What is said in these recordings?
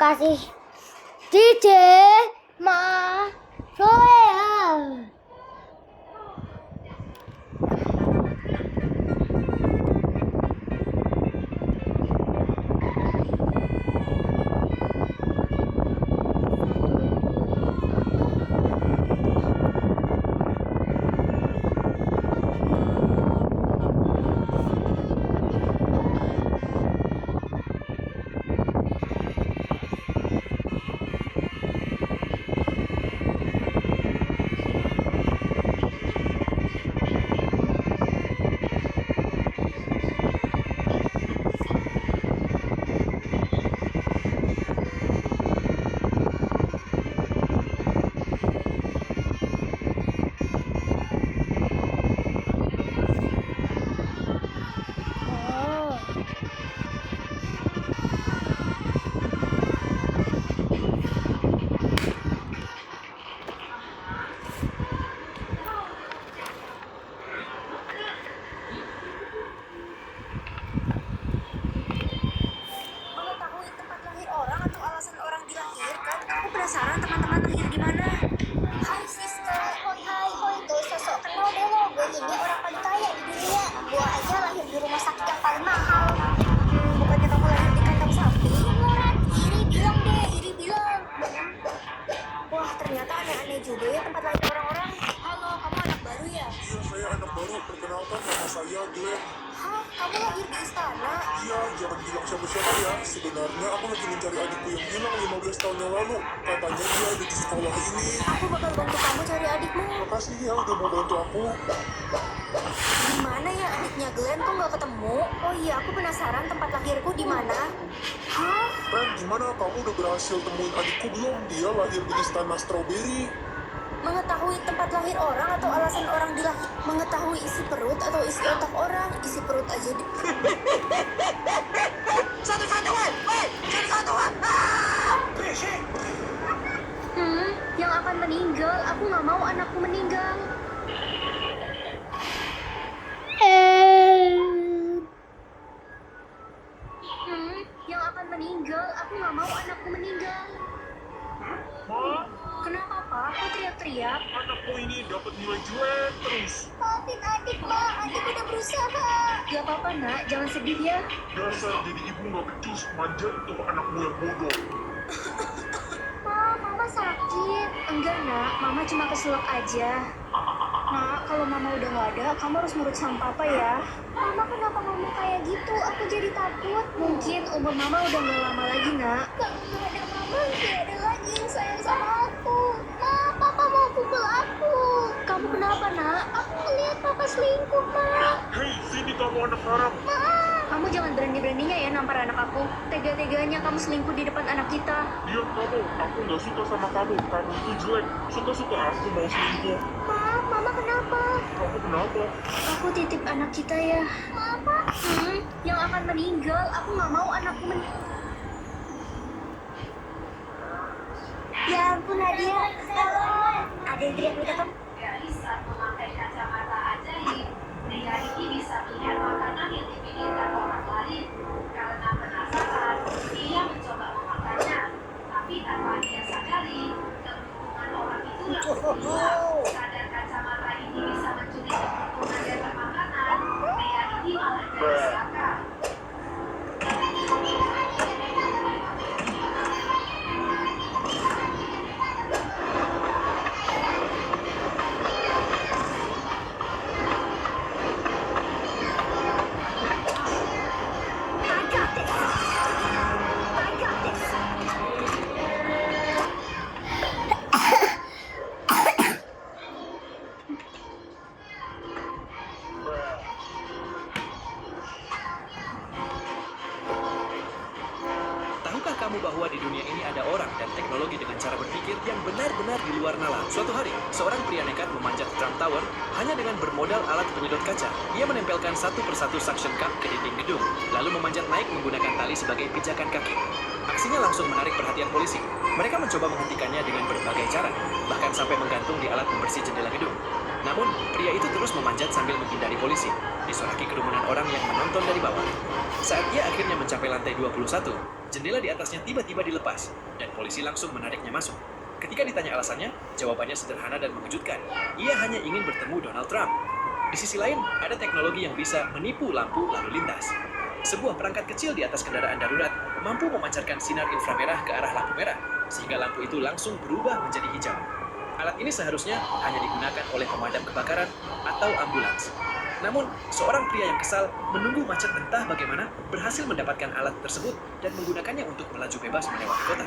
kasih DJ Ma Soya. Penasaran teman-teman lahir di mana? Hai sister, hoi tuh sosok kenal deh lo. Gue ini orang paling kaya di dunia. Gue aja lahir di rumah sakit yang paling mahal. Bukannya kamu lahir di kandang sapi? Beneran, iri bilang. Wah ternyata aneh-aneh juga ya tempat lahir orang-orang. Halo, kamu anak baru ya? Iya, saya anak baru. Perkenalkan nama saya Glenn. Hah, kamu lahir di istana? Iya, jangan bilang siapa-siapa ya. Sebenarnya aku lagi mencari adikku yang hilang 15 tahun yang lalu. Katanya dia ada di sekolah ini. Aku bakal bantu kamu cari adikmu. Makasih ya udah mau bantu aku. Gimana ya adiknya Glenn tuh nggak ketemu? Oh iya, aku penasaran tempat lahirku di mana. Hah? Ren, gimana? Kamu udah berhasil temuin adikku belum? Dia lahir di istana Strawberry. Mengetahui tempat lahir orang atau alasan orang dilahir? Mengetahui isi perut atau isi otak orang? Isi perut aja di... Satu-satuan! Satu-satuan! Yang akan meninggal. Aku nggak mau anakku meninggal. Yang akan meninggal. Aku nggak mau anakku meninggal. Ma, Kenapa, Pak? Kok teriak-teriak? anakku ini dapat nilai jelek terus. Maafin adik, Pak. Adik udah berusaha. Gak apa-apa, nak. Jangan sedih ya. Dasar jadi ibu nggak becus, manja tuh anakmu yang bodoh. Ma, Mama sakit. Enggak, nak. Mama cuma keselak aja. Nak, kalau Mama udah nggak ada, kamu harus nurut sama Papa ya. Mama kenapa ngomong kayak gitu? Aku jadi takut. Mungkin umur Mama udah nggak lama lagi, nak. Kalau nggak ada Mama, nggak ada lagi yang sayang sama aku. Ma, Papa mau pukul aku. Kamu kenapa, nak? Aku melihat Papa selingkuh, Ma. Hei, sini kamu anak haram. Kamu jangan berani-beraninya ya nampar anak aku. Tega-teganya kamu selingkuh di depan anak kita. Diam kamu, aku nggak suka sama kamu. Kamu itu jelek. Suka-suka aku mau selingkuh. Mama kenapa? Kamu kenapa? Aku titip anak kita ya. Apa? Yang akan meninggal. Aku nggak mau anakku meninggal. Ya ampun Nadia. Ada yang teriak minta tolong. Dari saat memakai kacamata ajaib, pria ini bisa melihat makanan yang dipinggirkan orang lain. Karena penasaran, ia mencoba memakannya. Tapi tanpa dia sadari, kemungkinan orang itu langsung sadar kacamata ini bisa mencuri keuntungan dari makanan. Pria ini malah jadi siapkan. Tahukah kamu bahwa di dunia ini ada orang dan teknologi dengan cara berpikir yang benar-benar di luar nalar? Suatu hari, seorang pria nekat memanjat Trump Tower hanya dengan bermodal alat penyedot kaca. Ia menempelkan satu persatu suction cup ke dinding gedung, lalu memanjat naik menggunakan tali sebagai pijakan kaki. Aksinya langsung menarik perhatian polisi. Mereka mencoba menghentikannya dengan berbagai cara, bahkan sampai menggantung di alat pembersih jendela gedung. Namun, pria itu terus memanjat sambil menghindari polisi, disoraki kerumunan orang yang menonton dari bawah. Saat ia akhirnya mencapai lantai 21, jendela di atasnya tiba-tiba dilepas, dan polisi langsung menariknya masuk. Ketika ditanya alasannya, jawabannya sederhana dan mengejutkan. Ia hanya ingin bertemu Donald Trump. Di sisi lain, ada teknologi yang bisa menipu lampu lalu lintas. Sebuah perangkat kecil di atas kendaraan darurat mampu memancarkan sinar inframerah ke arah lampu merah, sehingga lampu itu langsung berubah menjadi hijau. Alat ini seharusnya hanya digunakan oleh pemadam kebakaran atau ambulans. Namun, seorang pria yang kesal menunggu macet entah bagaimana berhasil mendapatkan alat tersebut dan menggunakannya untuk melaju bebas melewati kota.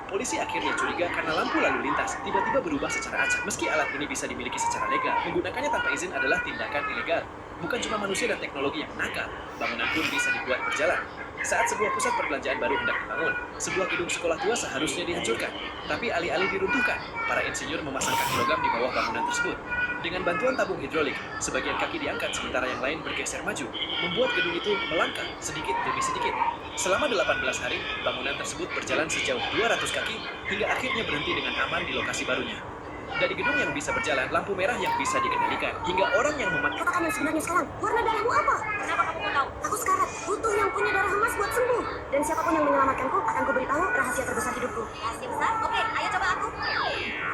Polisi akhirnya curiga karena lampu lalu lintas tiba-tiba berubah secara acak. Meski alat ini bisa dimiliki secara legal, menggunakannya tanpa izin adalah tindakan ilegal. Bukan cuma manusia dan teknologi yang nakal, bangunan pun bisa dibuat berjalan. Saat sebuah pusat perbelanjaan baru hendak dibangun, sebuah gedung sekolah tua seharusnya dihancurkan. Tapi alih-alih diruntuhkan, para insinyur memasang kaki logam di bawah bangunan tersebut. Dengan bantuan tabung hidrolik, sebagian kaki diangkat sementara yang lain bergeser maju, membuat gedung itu melangkah sedikit demi sedikit. Selama 18 hari, bangunan tersebut berjalan sejauh 200 kaki hingga akhirnya berhenti dengan aman di lokasi barunya. Dari gedung yang bisa berjalan, lampu merah yang bisa dikendalikan, hingga orang yang Katakan yang sebenarnya sekarang. Warna darahmu apa? Kenapa kamu mau tahu? Aku sekarat. Butuh yang punya darah emas buat sembuh. Dan siapapun yang menyelamatkanku akan kuberitahu rahasia terbesar hidupku. Rahasia besar? Oke, ayo coba aku.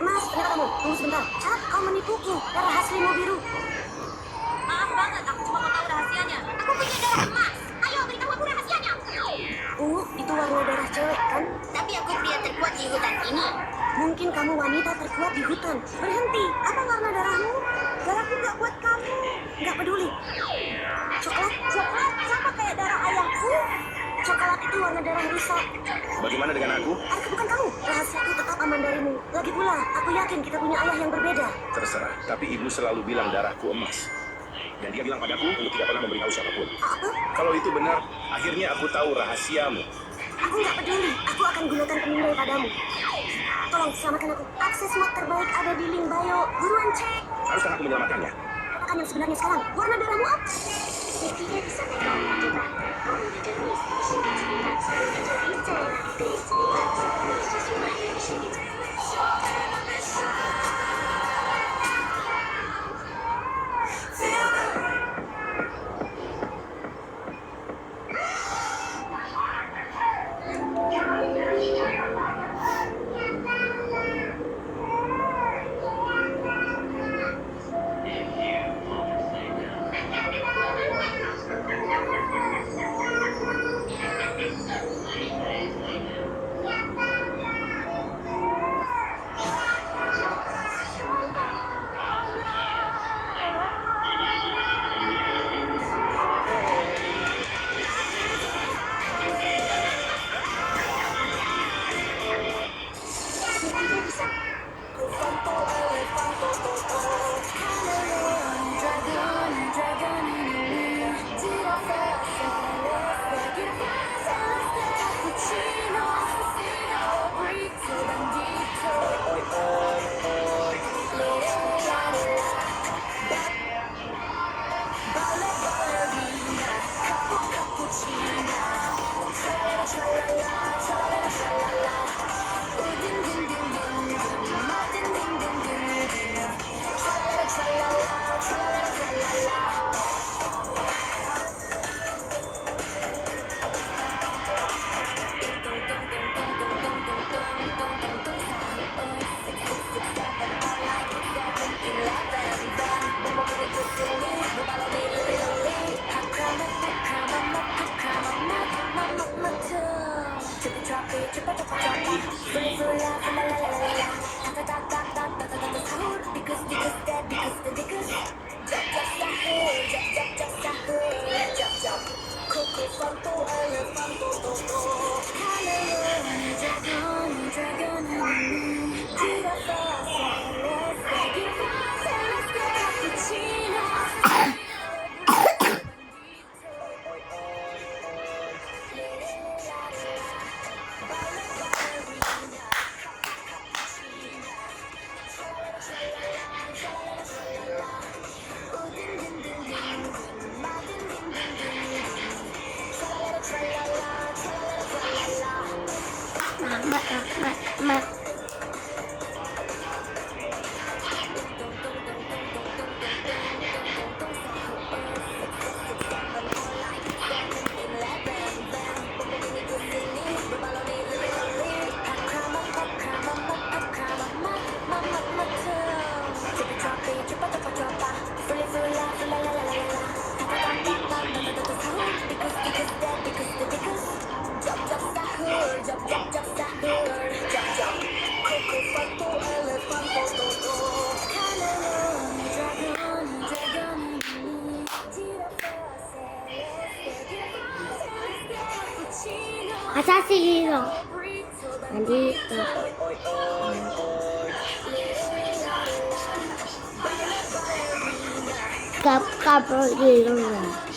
Mas, ternyata kamu. Tunggu sebentar. Cat, kau menipuku. Darah aslimu biru. Maaf banget, aku cuma mau tahu rahasianya. Aku punya darah emas. Ayo, beritahu aku rahasianya. Itu warna darah cewek, kan? Tapi aku pria terkuat di hutan ini. Mungkin kamu wanita terkuat di hutan. Berhenti. Apa warna darahmu? Darahku nggak buat kamu. Nggak peduli. Coklat? Coklat? Sama kayak darah ayahku. Coklat itu warna darah rusak. Bagaimana dengan aku? Aku bukan kamu. Rahasiaku tetap aman darimu. Lagi pula, aku yakin kita punya ayah yang berbeda. Terserah, tapi ibu selalu bilang darahku emas. Dan dia bilang padaku untuk tidak pernah memberitahu siapapun. Apa? Kalau itu benar, akhirnya aku tahu rahasiamu. Aku nggak peduli. Aku akan gunakan penindai padamu. Tolong selamatkan aku. Akses mod terbaik ada di link bio. Buruan cek. Haruskah aku menyelamatkannya? Katakan yang sebenarnya sekarang. Warna darahmu apa? masa sih dong? Nanti kapro gitu lah.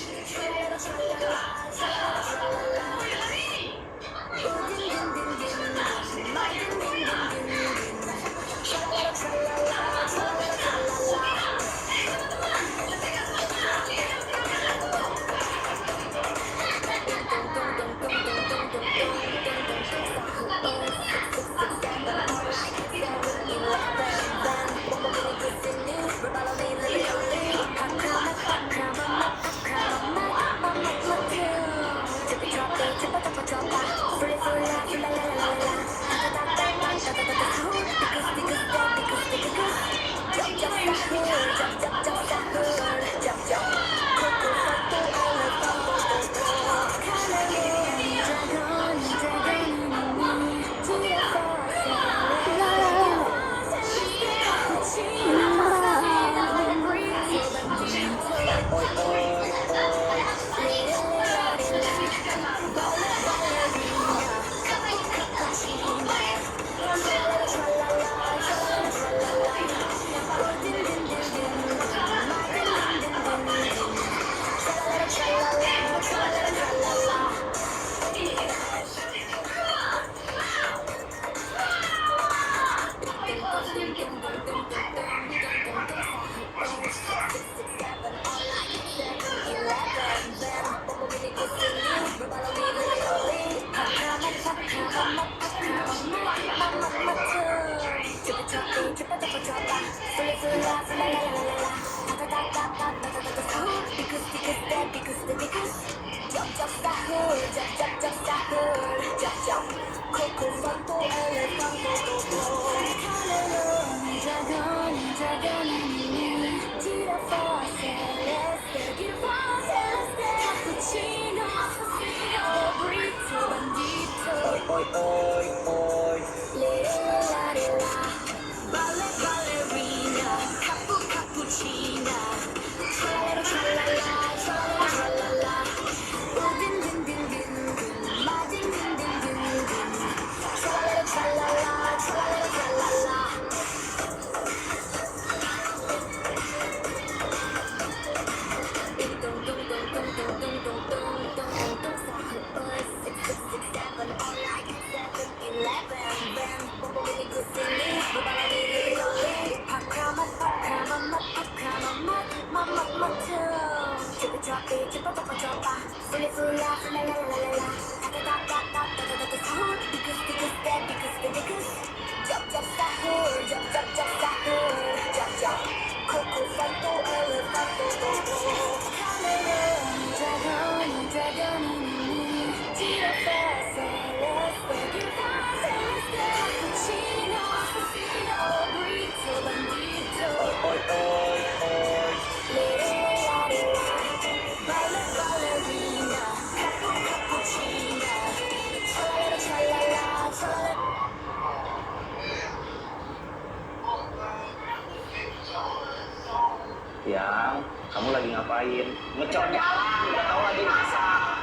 Yang, kamu lagi ngapain? Ngecor jalan, udah tahu lagi masak.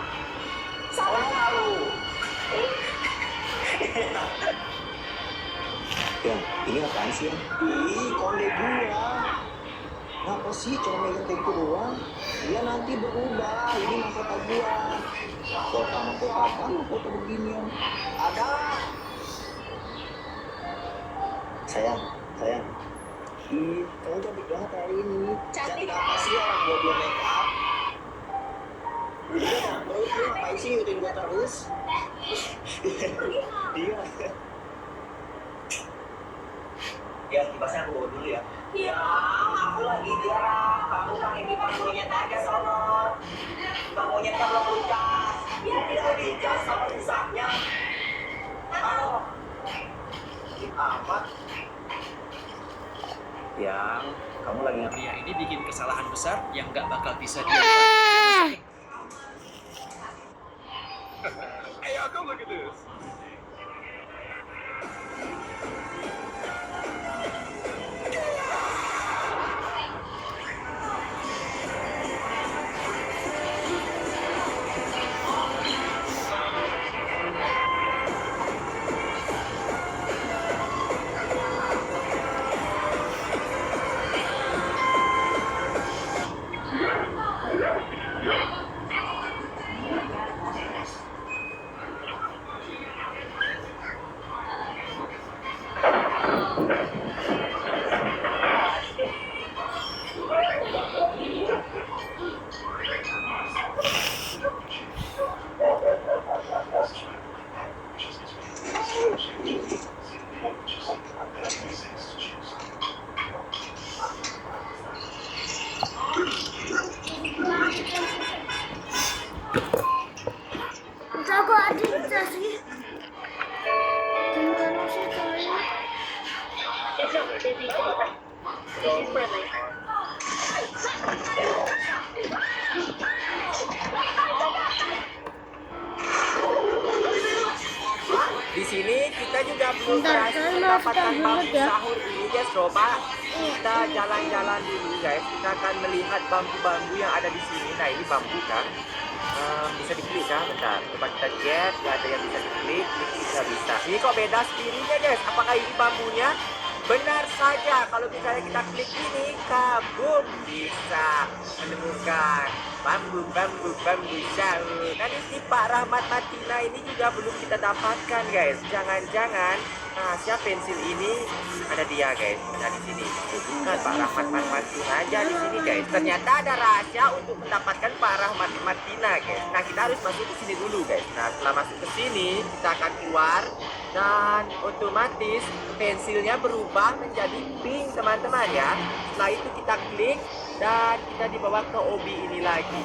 Sono malu. Yang, ini apaan sih, Yang? Ih, konde gua. Ngapa sih cuma megang tempo doang? Dia nanti berubah, ini mahkota gua. Mahkota apaan, mahkota beginian? Ada. Sayang. Ih, kamu cantik banget hari ini. Cantik apa sih orang gua belum make up? Iya, terus lu ngapain sih ngikutin gua terus? Iya. Ya, kipasnya aku bawa dulu ya. Ya, aku lagi jarang. Kamu pakai kipas monyet aja sono. Bang monyetnya belum dicas. Ya, tidak dicas sama rusaknya. Halo. Amat. Yang, kamu lagi ngapain? Pria ini bikin kesalahan besar yang nggak bakal bisa dilakukan. Hey, y'all, come look at this. Jago adik sih. Gimana sih caranya? Di sini kita juga belum Bentar, berhasil saya mau mendapatkan dulu bambu ya. sahur ini guys. Coba kita jalan-jalan dulu guys. Kita akan melihat bambu-bambu yang ada di sini. Nah ini bambu kan. Bisa diklik kan? Bentar. Coba kita cek. Gak ada yang bisa diklik. Bisa. Ini kok beda spirinya guys. Apakah ini bambunya? Benar saja. Kalau misalnya kita klik ini, kabum bisa menemukan bambu sahur. Nah di si Pak Rahmat Matina ini juga belum kita dapatkan guys. Jangan-jangan rahasia pensil ini ada dia guys. Nah di sini bukan Pak Rahmat Matina aja di sini guys. Ternyata ada rahasia untuk mendapatkan Pak Rahmat Matina guys. Nah kita harus masuk ke sini dulu guys. Nah setelah masuk ke sini kita akan keluar dan otomatis pensilnya berubah menjadi pink teman-teman ya. Setelah itu kita klik dan kita dibawa ke obi ini lagi.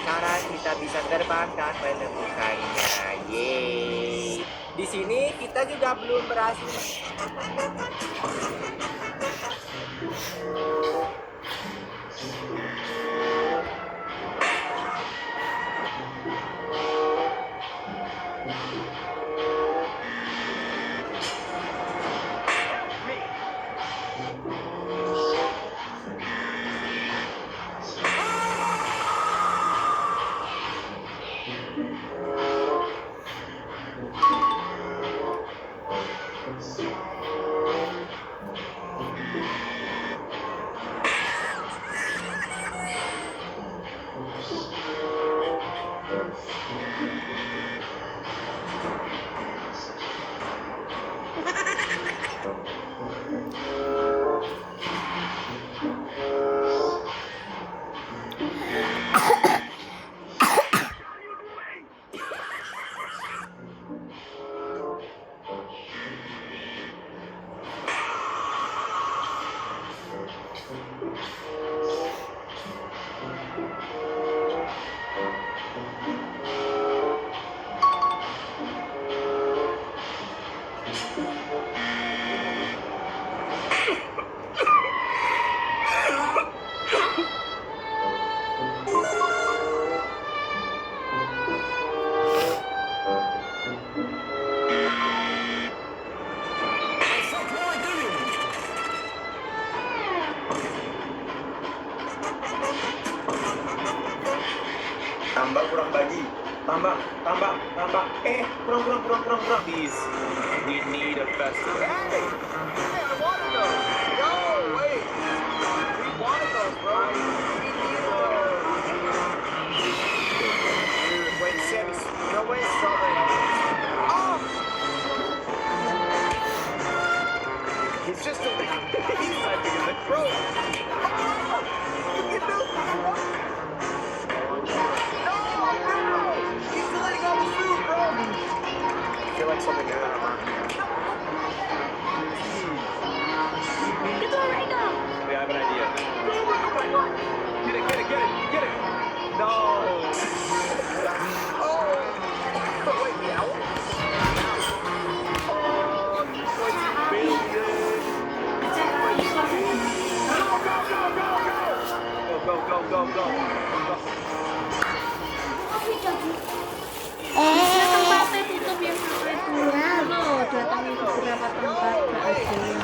Sekarang kita bisa terbang dan menemukannya. Yeay. Di sini kita juga belum berhasil. Tambah kurang bagi. Tambah. Kurang. Please, we need a festival. Hey, I want those. No, wait. We want those, bro. We need those. When Sammy, no way, strawberry. Oh! He's just a he's not big as a crow. He's letting all the food, bro. I feel like something good on my We have an idea. Get it. No. Wait, meow. Go. Tempatnya tutup yang sampai pulang. Loh, datangi beberapa tempat gak ada yang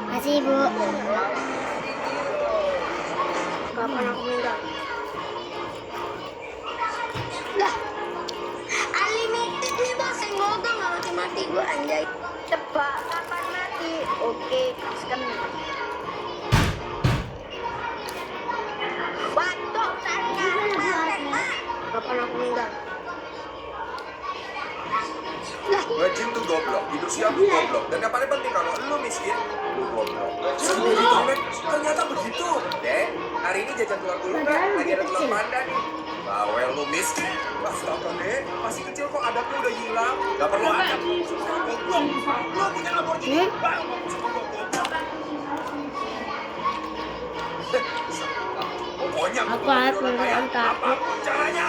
Masih Bu. kapan aku minta. Lah, unlimited nih bos, yang ngoga nggak mati-mati gue anjay. Tebak kapan mati? Oke, gaskan. Batok saya. manusia lu goblok. Dan yang paling penting kalau lu miskin, lu goblok. Ternyata begitu. Dek, hari ini jajan telur gulung nggak? Lagi ada telur panda nih. Bawel lu miskin. Astaga dek, masih kecil kok adabnya udah hilang. Gak perlu adab. Goblok. Lu punya Lamborghini. Baru kamu suka goblok. Pokoknya Aku harus menang takut. apapun caranya.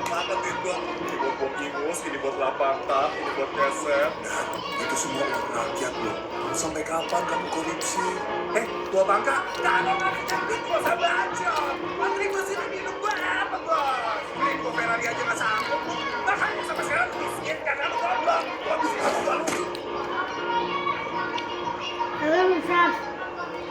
Banget itu. Ini buat bokimus, ini buat lapang tak, ini buat keset. Nah, itu semua uang rakyat loh. Sampai kapan kamu korupsi? Tua bangka, kalau kamu cantik gak usah baca. Antri gue sini minum gue apa bos? Beli gue Ferrari aja gak sanggup. Makanya sampai sekarang miskin karena lu goblok. Gue habis itu gak lucu. Halo, Misal.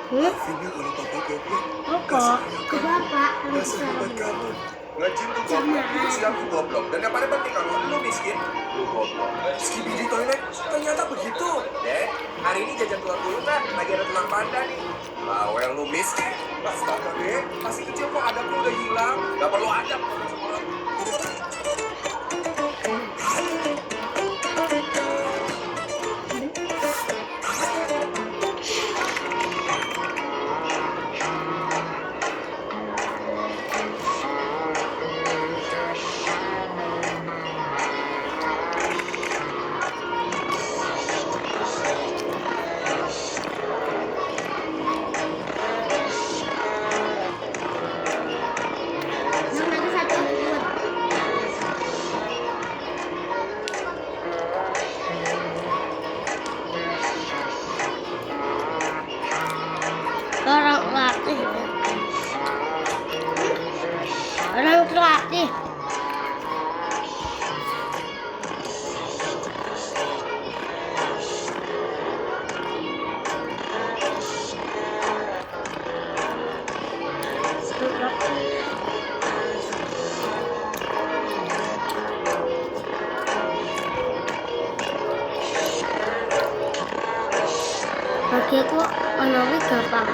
Artinya kalau papa goblok, Apa? Ke bapak. gak sehebat kamu. Ngejim tuh goblok, siap tuh goblok. Dan yang paling penting kalau lu miskin, lu goblok. Skibidi toilet, ternyata begitu. Dek, hari ini jajan telur gulung kan? Lagi ada telur panda nih. Bawel lu miskin. Astaga dek, masih kecil kok adabnya udah hilang. Gak perlu adab sama orang. Nanti satu buat. Orang latih. Orang latih. Oke kok, anaknya gampang.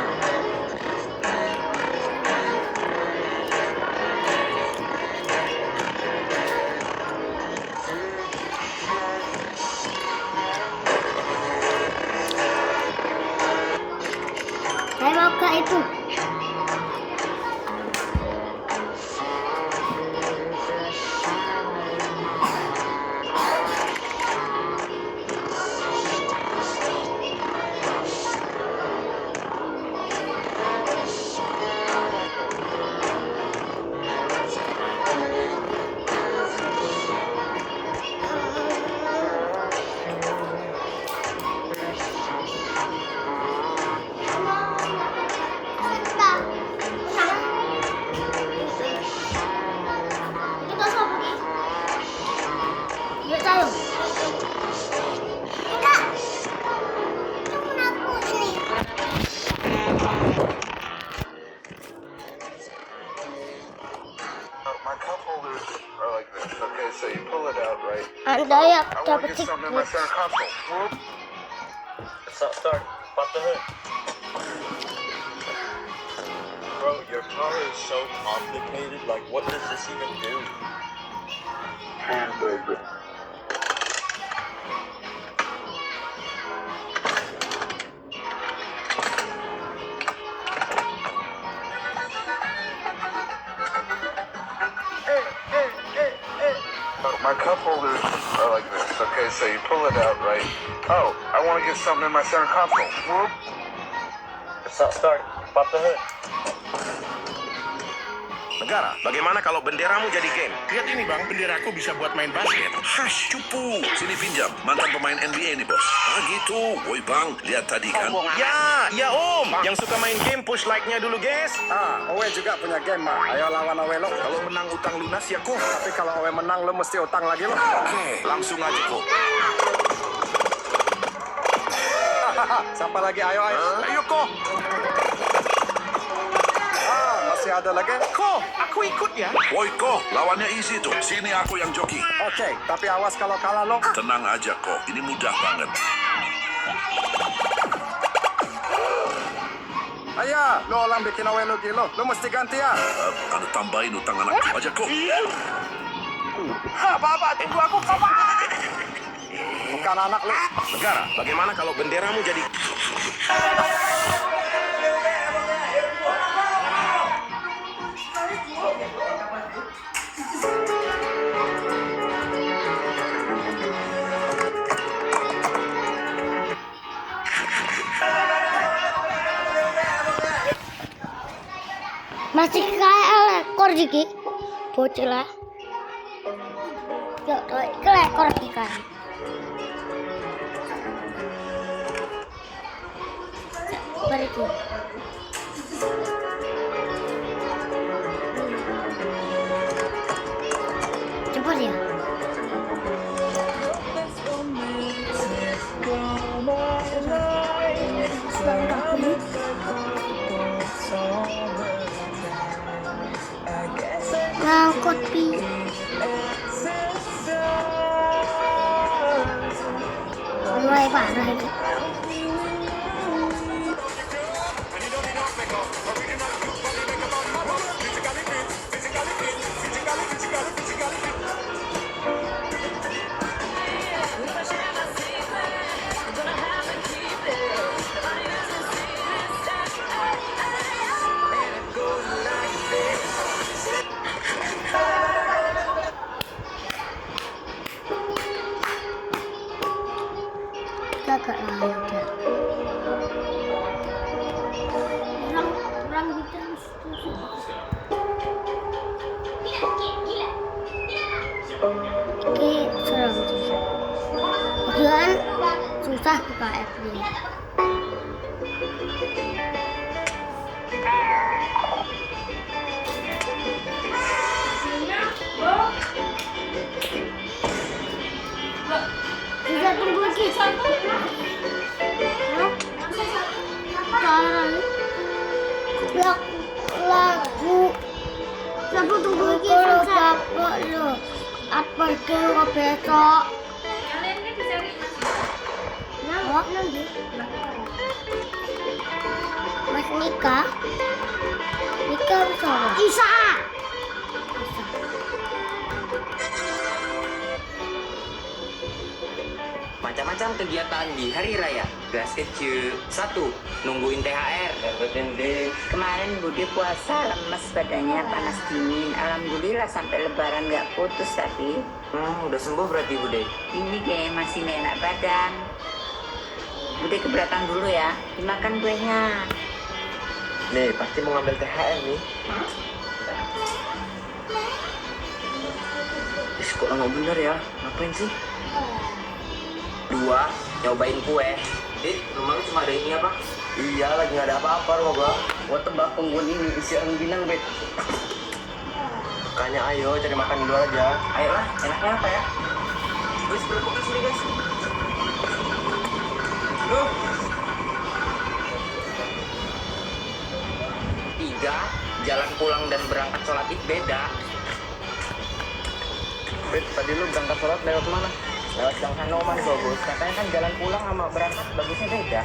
Saya mau ke itu. Kita sama pergi. Yuk, tayo. Enggak. Temen aku ini. My cup holders are like this. Okay, so you pull it out, right? Anda yang I want dapat to get something in my tiket. center console. Whoop. Start. Pop the hood. Bro, your car is so complicated. Like, what does this even do? Hamburger. My cup holders are like this. Okay, so you pull it out, right? Oh, I want to get something in my center console. Whoop. Start. Pop the hood. Negara, bagaimana kalau benderamu jadi game? Lihat ini bang, benderaku bisa buat main basket. Hash, cupu. Sini pinjam. Mantan pemain NBA nih, bos. Ah gitu. Woi bang, lihat tadi kan. Ya om, yang suka main game push like-nya dulu guys. Owe juga punya game, Mak. Ayo lawan Owe lo. Kalau menang utang lunas ya kok. Tapi kalau Owe menang, lo mesti utang lagi lo. Oke, langsung aja kok. Siapa lagi? Ayo. Ayo kok, Masih ada lagi? kok, aku ikut ya. Woi kok, lawannya easy tuh. Sini aku yang joki. Oke, tapi awas kalau kalah lo. Tenang aja kok, ini mudah banget. Ayo, lo orang bikin Owe lo gilo. Lo mesti ganti ya. Anda tambahin utang anakku aja kok. Apa-apa, tunggu aku, Bukan anak lu. Negara, bagaimana kalau benderamu jadi... Masih kayak ekor jiki. Bocil lah. Yuk, ke ekor ikan. Bariku. Cepat ya. Ngangkut pi. Mulai parah ini. Agak lama udah. Kurang gitu. Oke, serem sih. Jangan susah buka app ini. Bisa tunggu lagi. Lagu Sabu tunggu lagi. Kalau dapat lo apa itu besok? Mas Nika bisa. Isa. Macam-macam kegiatan di hari raya. Gas kecil. 1. Nungguin THR. Kemarin Bude puasa lemes badannya, panas dingin. Alhamdulillah sampai lebaran nggak putus tapi Udah sembuh berarti Bude. ini kayak masih nggak enak badan. Bude keberatan dulu ya, dimakan kuenya. Nih, pasti mau ngambil THR nih. Kok lama bener ya? Ngapain sih? 2. Nyobain kue. Rumah lu cuma ada ini apa? Iya, lagi nggak ada apa-apa rumah gua. Gua tebak tungguin ini isi rengginang, Bet. Makanya ayo cari makan di luar aja. Ayolah, enaknya apa ya? Guys, berbuka sini guys. Loh. 3. Jalan pulang dan berangkat sholat id beda. Bet, tadi lu berangkat sholat lewat mana? Lewat Gang Hanoman, Bos. Katanya kan jalan pulang sama berangkat bagusnya beda.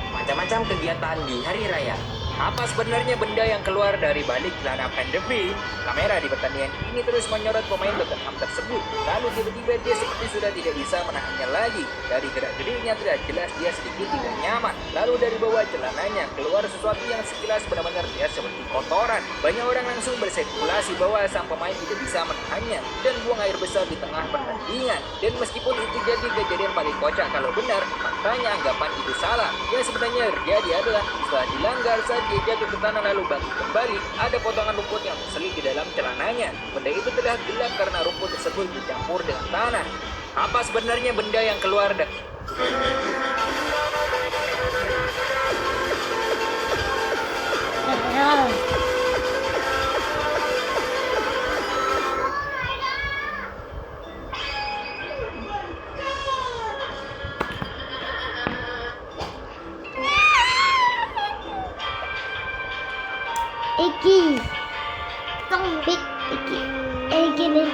Macam-macam kegiatan di hari raya. Apa sebenarnya benda yang keluar dari balik celana pandemi? Kamera di pertandingan ini terus menyorot pemain Tottenham tersebut. Lalu tiba-tiba dia seperti sudah tidak bisa menahannya lagi. Dari gerak-geriknya tidak jelas dia sedikit tidak nyaman. Lalu dari bawah celananya keluar sesuatu yang sekilas benar-benar terlihat seperti kotoran. Banyak orang langsung berspekulasi bahwa sang pemain tidak bisa menahannya dan buang air besar di tengah pertandingan. Dan meskipun itu jadi kejadian paling kocak kalau benar, faktanya anggapan itu salah. Yang sebenarnya terjadi adalah setelah dilanggar saat dia jatuh ke tanah lalu bangkit kembali, ada potongan rumput yang terselip di dalam celananya. Benda itu telah gelap karena rumput tersebut dicampur dengan tanah. Apa sebenarnya benda yang keluar dari... Iki tombik iki nih.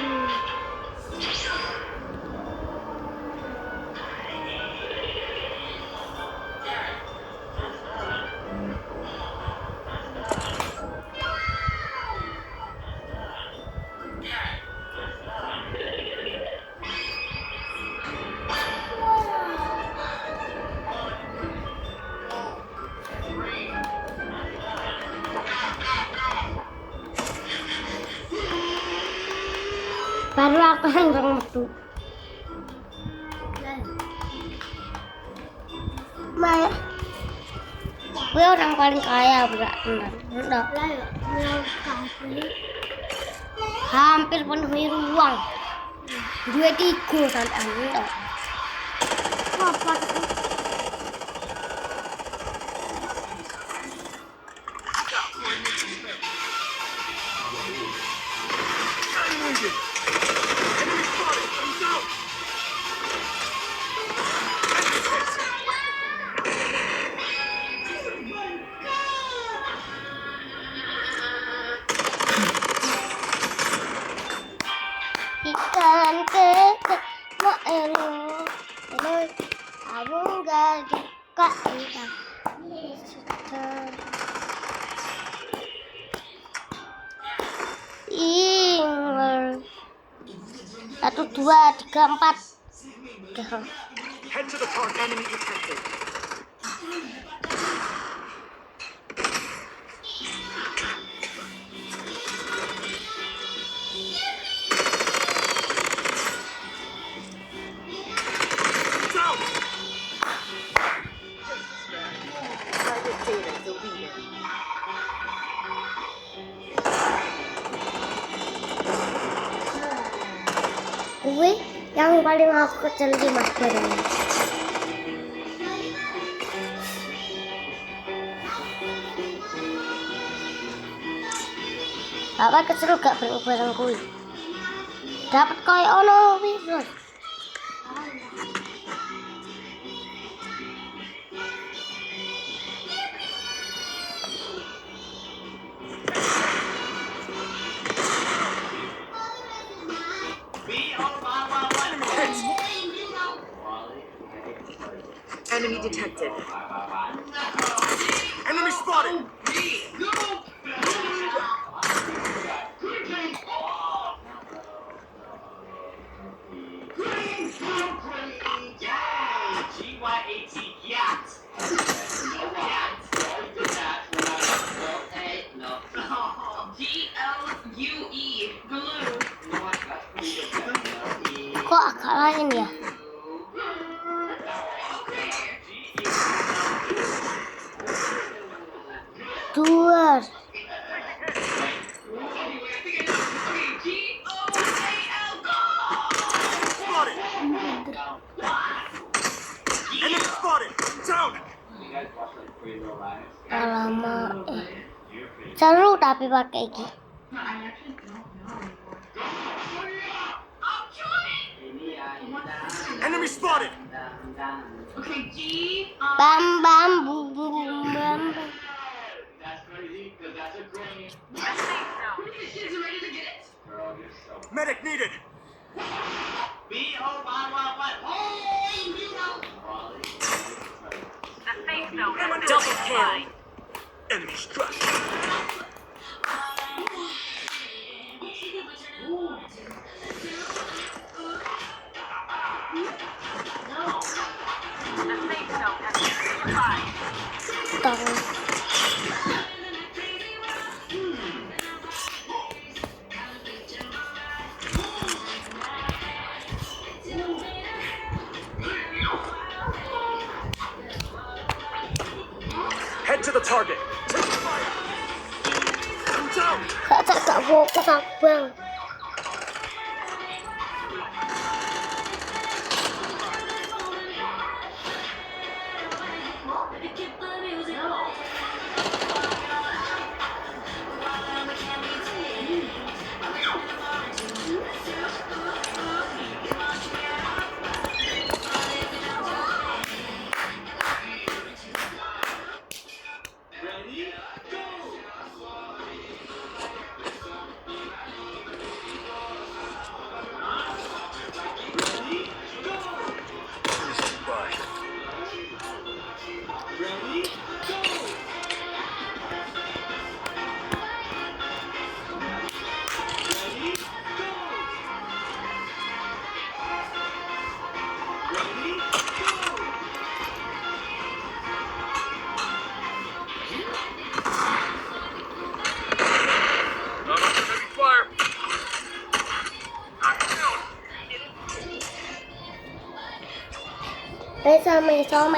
Baru aku yang metu. Maya, gue orang paling kaya benar. Hampir penuhi ruang. Dua tiga sampai anda. Apa? Ikan keke maelo, terus abung gadi kaita. Ingwer 1, 2, 3, 4. Head to the park. Enemy detected. Gue yang paling aku kecil di Mas Barang. Apa kecil gak bareng kuwi. Dapat koyo ono virus. Enemy detected. Enemy spotted. Kok agak lain ya? Dua. Enemy spotted. Down. Alamak. Seru tapi pakai ini. Enemy spotted. Bam bam bum bum bam. Medic needed. Double kill. Enemy struck. Head to the target. Take fire. Down. Gak fokus abang. Somes.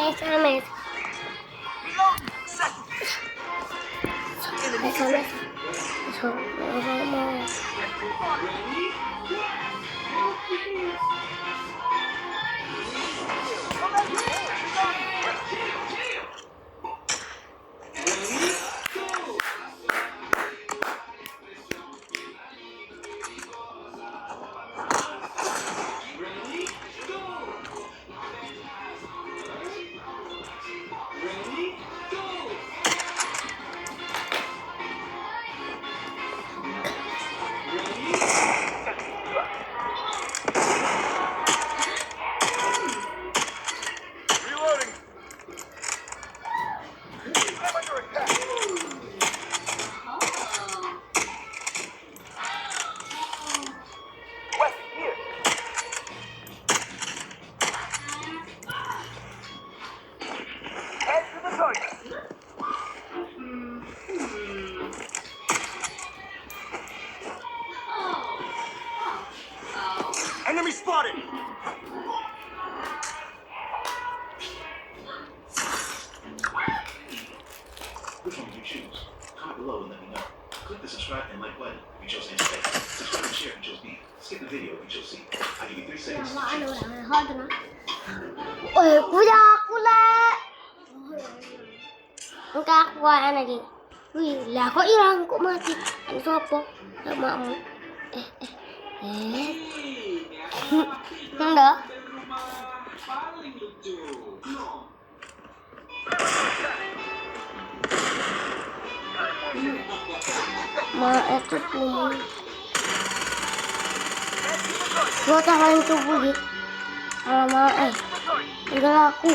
Enemy spotted! Which one would you choose? Comment below and let me know. Click the subscribe and like button if you chose A. Subscribe and share if you chose B. Skip the video if you chose C. I give you 3 seconds to choose. Kuya aku lah. Enggak aku lagi. Wih, lah kok hilang, kok mati? Ini siapa? Makmu. Enggak. Itu pun. Gua tak paling tubuh di. Enggak aku.